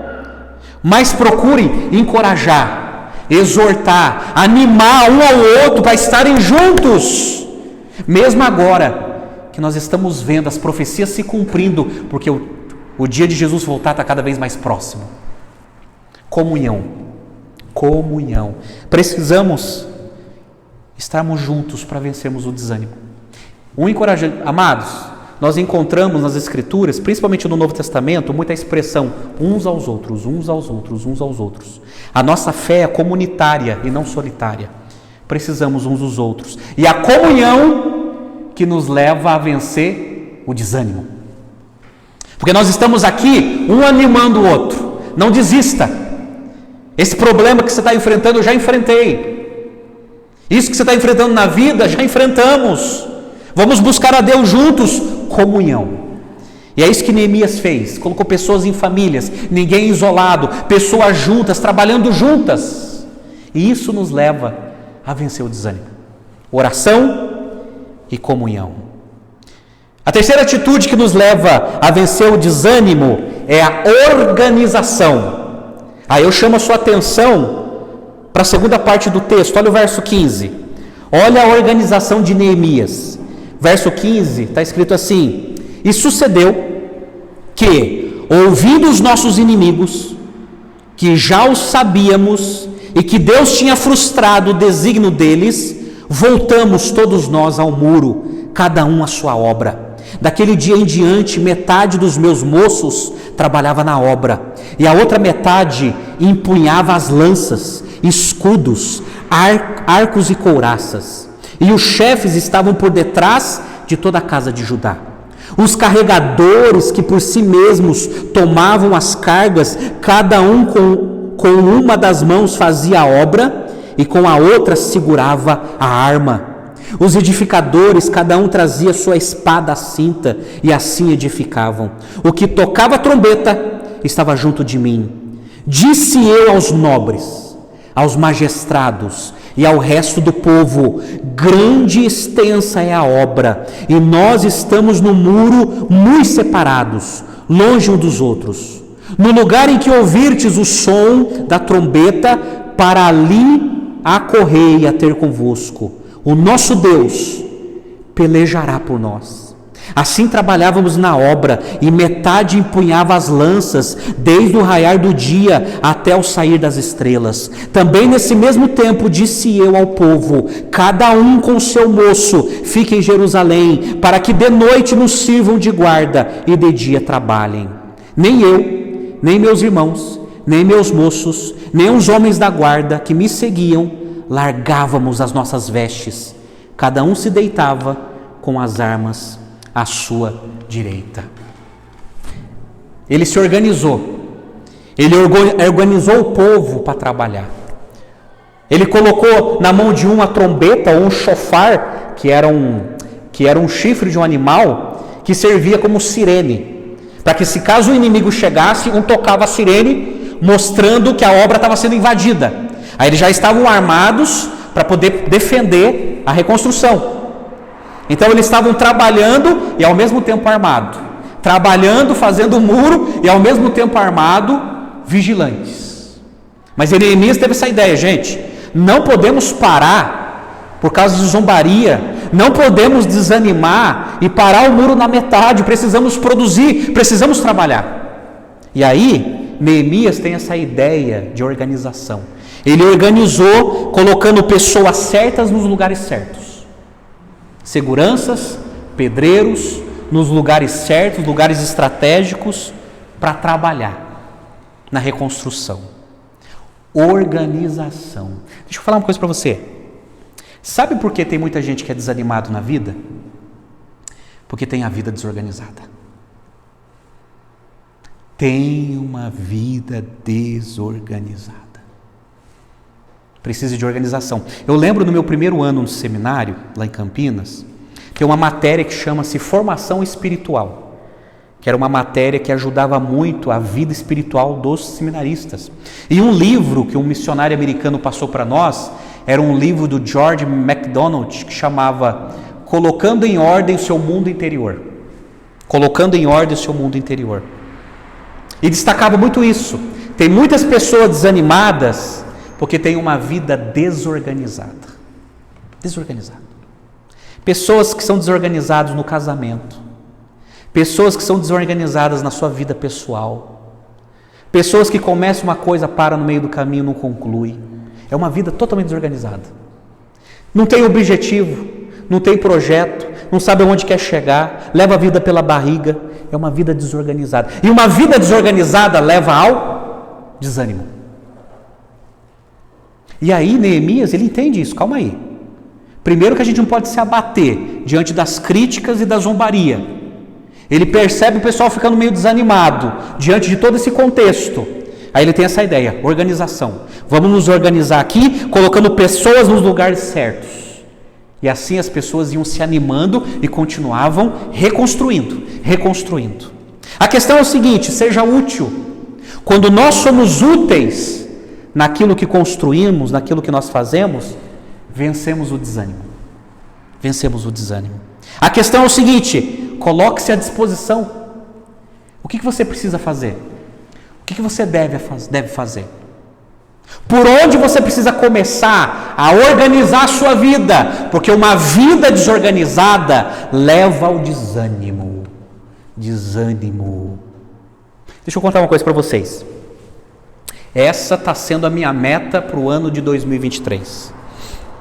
mas procure encorajar, exortar, animar um ao outro para estarem juntos, mesmo agora que nós estamos vendo as profecias se cumprindo, porque o dia de Jesus voltar está cada vez mais próximo. Comunhão. Precisamos estarmos juntos para vencermos o desânimo. Amados, nós encontramos nas Escrituras, principalmente no Novo Testamento, muita expressão uns aos outros. A nossa fé é comunitária e não solitária. Precisamos uns dos outros. E a comunhão que nos leva a vencer o desânimo. Porque nós estamos aqui, um animando o outro. Não desista. Esse problema que você está enfrentando, eu já enfrentei. Isso que você está enfrentando na vida, já enfrentamos. Vamos buscar a Deus juntos, comunhão. E é isso que Neemias fez. Colocou pessoas em famílias, ninguém isolado, pessoas juntas, trabalhando juntas. E isso nos leva a vencer o desânimo. Oração e comunhão. A terceira atitude que nos leva a vencer o desânimo é a organização. Aí eu chamo a sua atenção para a segunda parte do texto. Olha o verso 15. Olha a organização de Neemias. Verso 15, está escrito assim: e sucedeu que, ouvindo os nossos inimigos, que já os sabíamos, e que Deus tinha frustrado o desígnio deles, voltamos todos nós ao muro, cada um à sua obra. Daquele dia em diante, metade dos meus moços trabalhava na obra, e a outra metade empunhava as lanças, escudos, arcos e couraças. E os chefes estavam por detrás de toda a casa de Judá. Os carregadores que por si mesmos tomavam as cargas, cada um com uma das mãos fazia a obra e com a outra segurava a arma. Os edificadores, cada um trazia sua espada à cinta e assim edificavam. O que tocava a trombeta estava junto de mim. Disse eu aos nobres, aos magistrados e ao resto do povo: grande e extensa é a obra, e nós estamos no muro muito separados, longe uns dos outros. No lugar em que ouvirtes o som da trombeta, para ali acorrei a ter convosco. O nosso Deus pelejará por nós. Assim trabalhávamos na obra, e metade empunhava as lanças, desde o raiar do dia até o sair das estrelas. Também nesse mesmo tempo disse eu ao povo: cada um com seu moço fique em Jerusalém, para que de noite nos sirvam de guarda e de dia trabalhem. Nem eu, nem meus irmãos, nem meus moços, nem os homens da guarda que me seguiam, largávamos as nossas vestes. Cada um se deitava com as armas à sua direita. Ele se organizou. Ele organizou o povo para trabalhar. Ele colocou na mão de um a trombeta ou um chofar, que era um chifre de um animal, que servia como sirene, para que se caso o inimigo chegasse, um tocava a sirene, mostrando que a obra estava sendo invadida. Aí eles já estavam armados para poder defender a reconstrução. Então eles estavam trabalhando e ao mesmo tempo armado, trabalhando, fazendo o muro e ao mesmo tempo armado, vigilantes. Mas Neemias teve essa ideia, gente, não podemos parar por causa de zombaria, não podemos desanimar e parar o muro na metade, precisamos produzir, precisamos trabalhar. E aí, Neemias tem essa ideia de organização. Ele organizou colocando pessoas certas nos lugares certos. Seguranças, pedreiros, nos lugares certos, lugares estratégicos, para trabalhar na reconstrução. Organização. Deixa eu falar uma coisa para você. Sabe por que tem muita gente que é desanimado na vida? Porque tem a vida desorganizada. Tem uma vida desorganizada. Precisa de organização. Eu lembro no meu primeiro ano no seminário, lá em Campinas, tem uma matéria que chama-se Formação Espiritual, que era uma matéria que ajudava muito a vida espiritual dos seminaristas. E um livro que um missionário americano passou para nós, era um livro do George MacDonald, que chamava Colocando em Ordem o Seu Mundo Interior. Colocando em Ordem o Seu Mundo Interior. E destacava muito isso. Tem muitas pessoas desanimadas porque tem uma vida desorganizada. Desorganizada. Pessoas que são desorganizadas no casamento. Pessoas que são desorganizadas na sua vida pessoal. Pessoas que começam uma coisa, param no meio do caminho e não concluem. É uma vida totalmente desorganizada. Não tem objetivo, não tem projeto, não sabe aonde quer chegar, leva a vida pela barriga. É uma vida desorganizada. E uma vida desorganizada leva ao desânimo. E aí Neemias, ele entende isso, calma aí. Primeiro que a gente não pode se abater diante das críticas e da zombaria. Ele percebe o pessoal ficando meio desanimado diante de todo esse contexto. Aí ele tem essa ideia, organização. Vamos nos organizar aqui, colocando pessoas nos lugares certos. E assim as pessoas iam se animando e continuavam reconstruindo. A questão é o seguinte, seja útil. Quando nós somos úteis naquilo que construímos, naquilo que nós fazemos, vencemos o desânimo. A questão é o seguinte, coloque-se à disposição. O que você precisa fazer? O que você deve fazer? Por onde você precisa começar a organizar a sua vida? Porque uma vida desorganizada leva ao desânimo. Deixa eu contar uma coisa para vocês. Essa está sendo a minha meta para o ano de 2023.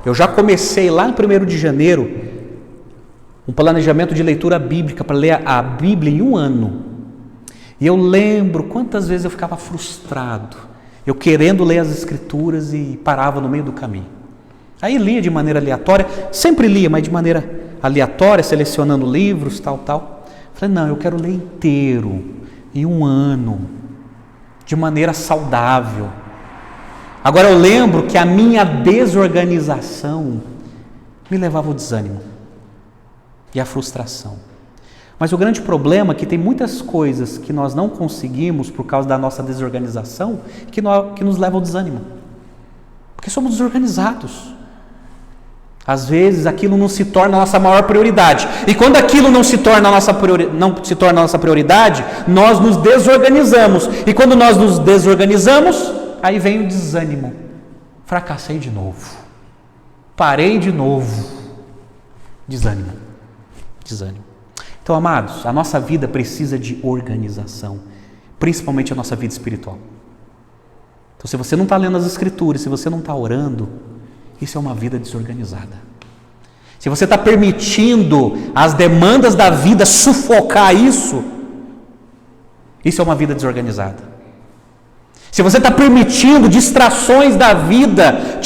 Eu já comecei lá no 1º de janeiro um planejamento de leitura bíblica para ler a Bíblia em um ano. E eu lembro quantas vezes eu ficava frustrado, eu querendo ler as Escrituras e parava no meio do caminho. Aí lia de maneira aleatória, sempre lia, mas de maneira aleatória, selecionando livros, tal. Falei, não, eu quero ler inteiro, em um ano, de maneira saudável. Agora eu lembro que a minha desorganização me levava ao desânimo e à frustração. Mas o grande problema é que tem muitas coisas que nós não conseguimos por causa da nossa desorganização que nos levam ao desânimo. Porque somos desorganizados. Às vezes aquilo não se torna a nossa maior prioridade. E quando aquilo não se torna a nossa prioridade, nós nos desorganizamos. E quando nós nos desorganizamos, aí vem o desânimo. Fracassei de novo. Parei de novo. Desânimo. Então, amados, a nossa vida precisa de organização. Principalmente a nossa vida espiritual. Então, se você não está lendo as Escrituras, se você não está orando, isso é uma vida desorganizada. Se você está permitindo as demandas da vida sufocar isso é uma vida desorganizada. Se você está permitindo distrações da vida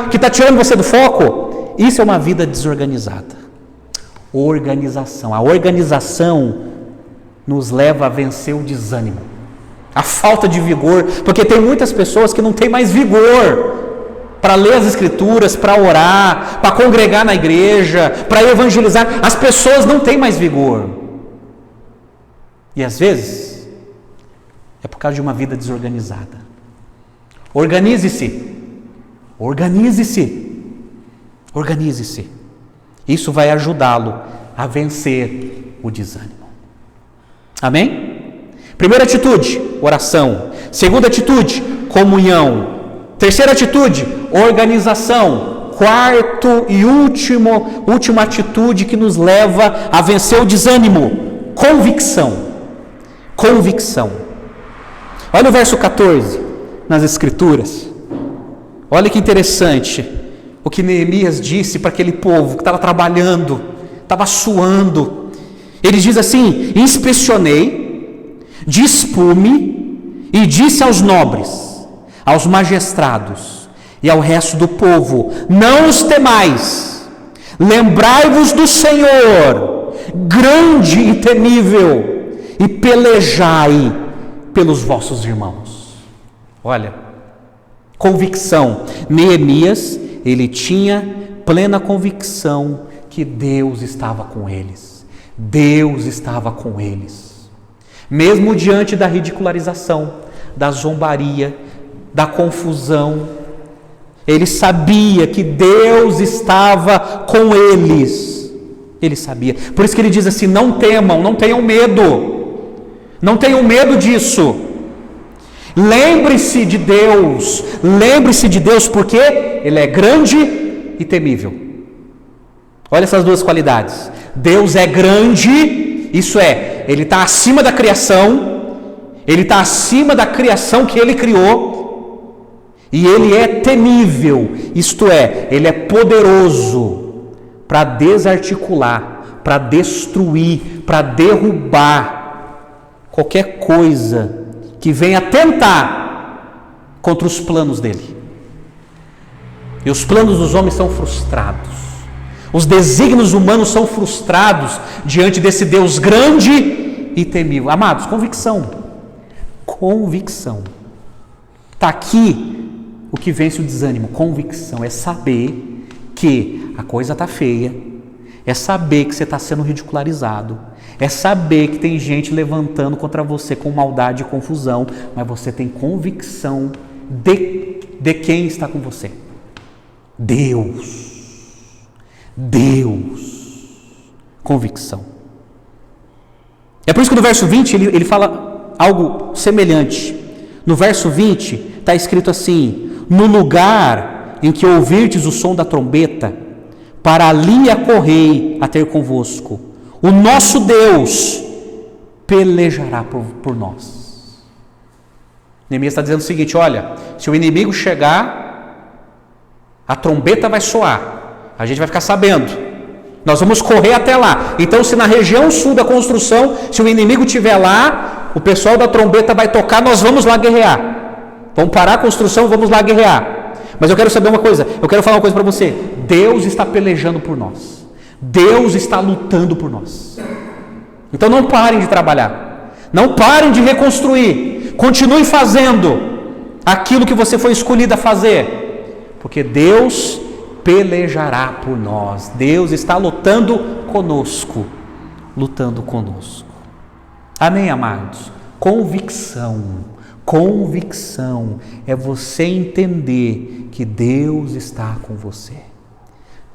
que está tirando você do foco, isso é uma vida desorganizada. Organização. A organização nos leva a vencer o desânimo, a falta de vigor, porque tem muitas pessoas que não têm mais vigor para ler as Escrituras, para orar, para congregar na igreja, para evangelizar, as pessoas não têm mais vigor. E às vezes é por causa de uma vida desorganizada. Organize-se. Organize-se. Organize-se. Isso vai ajudá-lo a vencer o desânimo. Amém? Primeira atitude, oração. Segunda atitude, comunhão. Terceira atitude, organização. Quarto e última atitude que nos leva a vencer o desânimo, convicção. Convicção. Olha o verso 14 nas Escrituras. Olha que interessante o que Neemias disse para aquele povo que estava trabalhando, estava suando. Ele diz assim: inspecionei, dispus-me e disse aos nobres, aos magistrados e ao resto do povo: não os temais, lembrai-vos do Senhor, grande e temível, e pelejai pelos vossos irmãos. Olha, convicção. Neemias, ele tinha plena convicção que Deus estava com eles. Deus estava com eles. Mesmo diante da ridicularização, da zombaria, da confusão, ele sabia que Deus estava com eles. Ele sabia. Por isso que ele diz assim: não temam, não tenham medo. Não tenham medo disso. Lembre-se de Deus. Lembre-se de Deus porque Ele é grande e temível. Olha essas duas qualidades. Deus é grande, isso é, Ele está acima da criação. Ele está acima da criação que Ele criou. E Ele é temível, isto é, Ele é poderoso para desarticular, para destruir, para derrubar qualquer coisa que venha tentar contra os planos dele. E os planos dos homens são frustrados. Os desígnios humanos são frustrados diante desse Deus grande e temível. Amados, convicção. Convicção. Está aqui o que vence o desânimo. Convicção é saber que a coisa está feia. É saber que você está sendo ridicularizado. É saber que tem gente levantando contra você com maldade e confusão, mas você tem convicção de quem está com você. Deus. Deus. Convicção. É por isso que no verso 20 ele fala algo semelhante. No verso 20 está escrito assim: no lugar em que ouvirdes o som da trombeta, para ali acorrei a ter convosco. O nosso Deus pelejará por nós. Neemias está dizendo o seguinte: olha, se o inimigo chegar, a trombeta vai soar, a gente vai ficar sabendo, nós vamos correr até lá. Então, se na região sul da construção, se o inimigo estiver lá, o pessoal da trombeta vai tocar, nós vamos lá guerrear. Vamos parar a construção, vamos lá guerrear. Mas eu quero saber uma coisa, eu quero falar uma coisa para você: Deus está pelejando por nós. Deus está lutando por nós. Então não parem de trabalhar, não parem de reconstruir, continue fazendo aquilo que você foi escolhido a fazer, porque Deus pelejará por nós. Deus está lutando conosco, lutando conosco. Amém, amados? Convicção. Convicção é você entender que Deus está com você.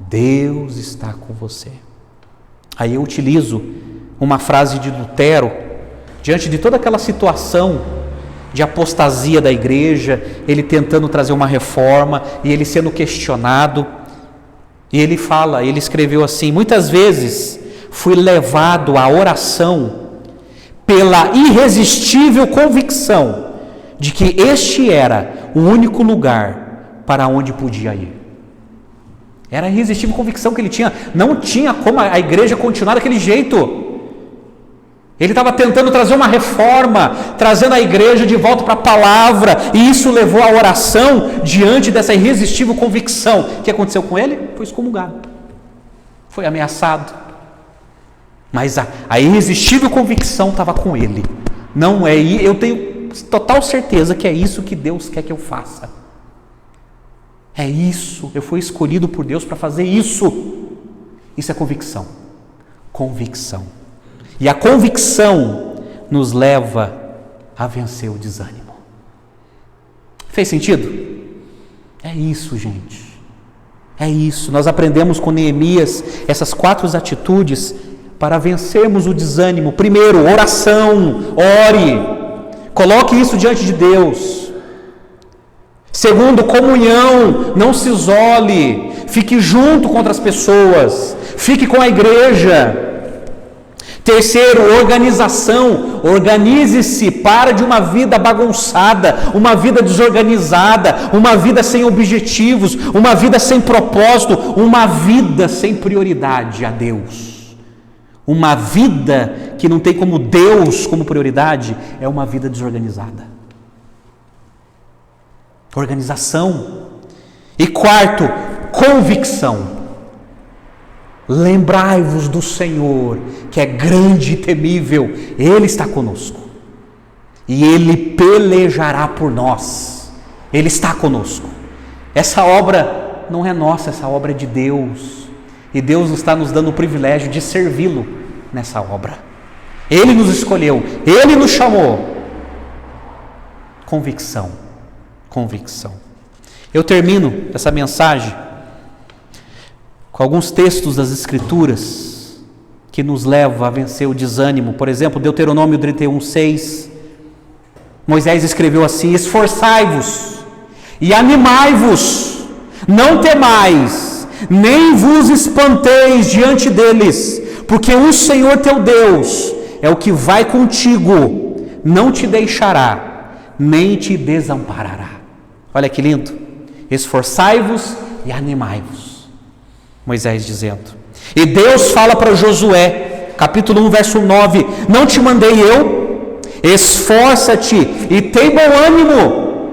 Deus está com você. Aí eu utilizo uma frase de Lutero, diante de toda aquela situação de apostasia da igreja, ele tentando trazer uma reforma e ele sendo questionado. E ele fala, ele escreveu assim: muitas vezes fui levado à oração pela irresistível convicção de que este era o único lugar para onde podia ir. Era a irresistível convicção que ele tinha. Não tinha como a igreja continuar daquele jeito. Ele estava tentando trazer uma reforma, trazendo a igreja de volta para a palavra, e isso levou à oração diante dessa irresistível convicção. O que aconteceu com ele? Foi excomungado, foi ameaçado. Mas a irresistível convicção estava com ele. Não é, eu tenho total certeza que é isso que Deus quer que eu faça. É isso, eu fui escolhido por Deus para fazer isso. Isso é convicção. Convicção. E a convicção nos leva a vencer o desânimo. Fez sentido? É isso, gente. É isso. Nós aprendemos com Neemias essas 4 atitudes para vencermos o desânimo. Primeiro, oração. Ore. Coloque isso diante de Deus. Segundo, comunhão. Não se isole. Fique junto com outras pessoas. Fique com a igreja. Terceiro, organização. Organize-se, para de uma vida bagunçada, uma vida desorganizada, uma vida sem objetivos, uma vida sem propósito, uma vida sem prioridade a Deus. Uma vida que não tem como Deus como prioridade é uma vida desorganizada. Organização. E quarto, convicção. Lembrai-vos do Senhor, que é grande e temível. Ele está conosco e Ele pelejará por nós. Ele está conosco. Essa obra não é nossa, essa obra é de Deus, e Deus está nos dando o privilégio de servi-lo nessa obra. Ele nos escolheu, Ele nos chamou. Convicção. Convicção. Eu termino essa mensagem com alguns textos das Escrituras que nos levam a vencer o desânimo. Por exemplo, Deuteronômio 31:6, Moisés escreveu assim: esforçai-vos e animai-vos, não temais, nem vos espanteis diante deles, porque o Senhor teu Deus é o que vai contigo, não te deixará, nem te desamparará. Olha que lindo. Esforçai-vos e animai-vos. Moisés dizendo. E Deus fala para Josué, capítulo 1, verso 9: não te mandei eu? Esforça-te e tem bom ânimo.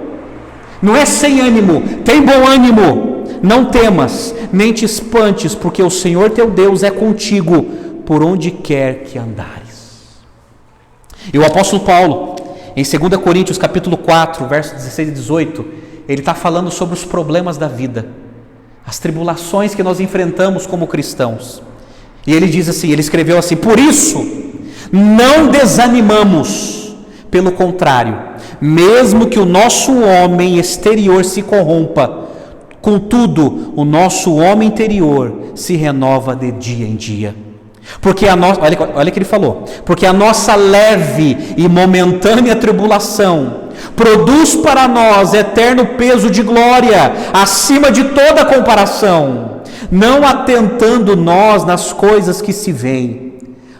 Não é sem ânimo, tem bom ânimo. Não temas, nem te espantes, porque o Senhor teu Deus é contigo por onde quer que andares. E o apóstolo Paulo, em 2 Coríntios capítulo 4, versos 16 e 18, ele está falando sobre os problemas da vida, as tribulações que nós enfrentamos como cristãos. E ele diz assim, ele escreveu assim: por isso, não desanimamos, pelo contrário, mesmo que o nosso homem exterior se corrompa, contudo, o nosso homem interior se renova de dia em dia. Porque a nossa, olha o que ele falou, porque a nossa leve e momentânea tribulação produz para nós eterno peso de glória, acima de toda comparação, não atentando nós nas coisas que se veem,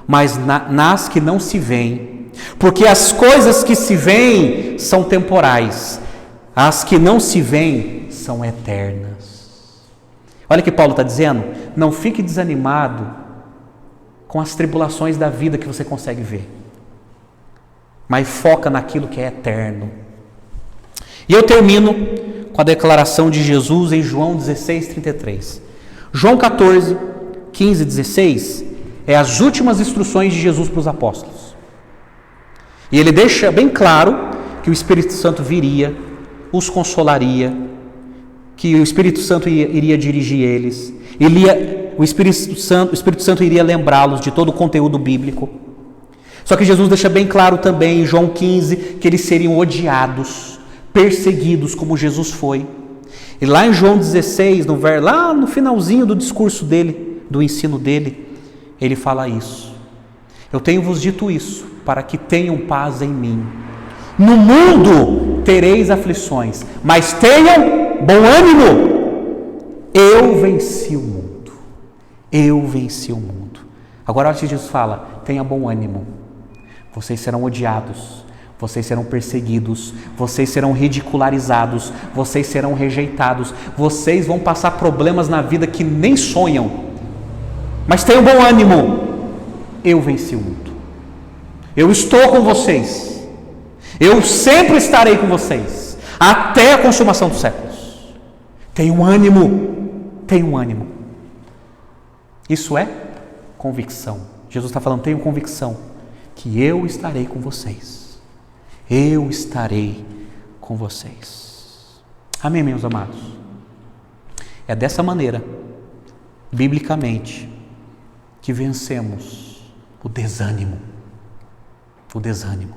mas nas que não se veem, porque as coisas que se veem são temporais, as que não se veem são eternas. Olha o que Paulo está dizendo: não fique desanimado com as tribulações da vida que você consegue ver, mas foca naquilo que é eterno. E eu termino com a declaração de Jesus em João 16:33. João 14, 15 e 16 é as últimas instruções de Jesus para os apóstolos. E ele deixa bem claro que o Espírito Santo viria, os consolaria, que o Espírito Santo iria dirigir eles, o Espírito Santo iria lembrá-los de todo o conteúdo bíblico. Só que Jesus deixa bem claro também em João 15 que eles seriam odiados, perseguidos, como Jesus foi. E lá em João 16, lá no finalzinho do discurso dele, do ensino dele, ele fala isso: eu tenho vos dito isso, para que tenham paz em mim. No mundo tereis aflições, mas tenham bom ânimo. Eu venci o mundo. Eu venci o mundo. Agora olha o que Jesus fala: tenha bom ânimo. Vocês serão odiados, vocês serão perseguidos, vocês serão ridicularizados, vocês serão rejeitados, vocês vão passar problemas na vida que nem sonham, mas tenham bom ânimo. Eu venci o mundo. Eu estou com vocês. Eu sempre estarei com vocês até a consumação dos séculos. Tenham ânimo. Tenham ânimo. Isso é convicção. Jesus está falando: tenham convicção que eu estarei com vocês. Eu estarei com vocês. Amém, meus amados? É dessa maneira, biblicamente, que vencemos o desânimo. O desânimo.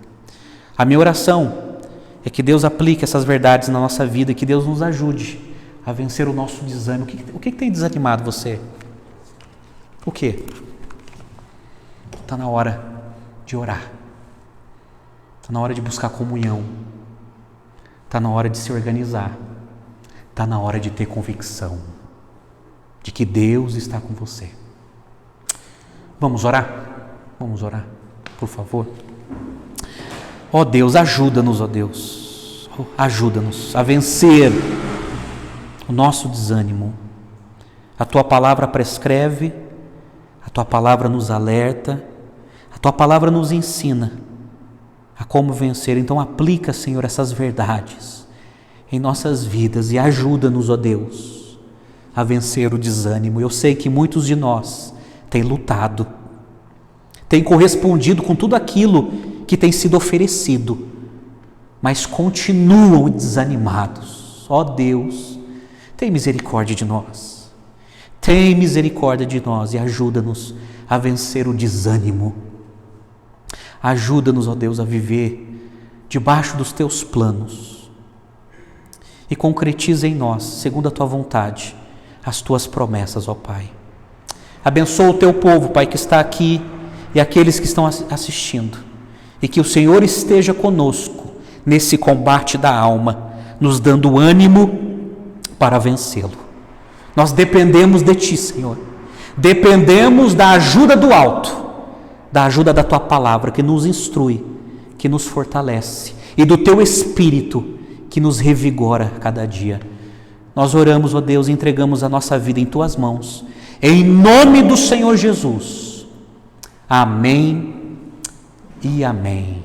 A minha oração é que Deus aplique essas verdades na nossa vida e que Deus nos ajude a vencer o nosso desânimo. O que tem desanimado você? O que? Está na hora de orar. Está na hora de buscar comunhão. Está na hora de se organizar. Está na hora de ter convicção de que Deus está com você. Vamos orar? Vamos orar, por favor. Ó Deus, ajuda-nos, ó Deus. Ajuda-nos a vencer o nosso desânimo. A Tua palavra prescreve, a Tua palavra nos alerta, a Tua palavra nos ensina a como vencer. Então aplica, Senhor, essas verdades em nossas vidas e ajuda-nos, ó Deus, a vencer o desânimo. Eu sei que muitos de nós têm lutado, têm correspondido com tudo aquilo que tem sido oferecido, mas continuam desanimados. Ó Deus, tem misericórdia de nós. Tem misericórdia de nós e ajuda-nos a vencer o desânimo. Ajuda-nos, ó Deus, a viver debaixo dos Teus planos e concretiza em nós, segundo a Tua vontade, as Tuas promessas, ó Pai. Abençoa o Teu povo, Pai, que está aqui e aqueles que estão assistindo, e que o Senhor esteja conosco nesse combate da alma, nos dando ânimo para vencê-lo. Nós dependemos de Ti, Senhor. Dependemos da ajuda do alto, da ajuda da Tua palavra que nos instrui, que nos fortalece, e do Teu Espírito que nos revigora cada dia. Nós oramos, ó Deus, e entregamos a nossa vida em Tuas mãos, em nome do Senhor Jesus. Amém e amém.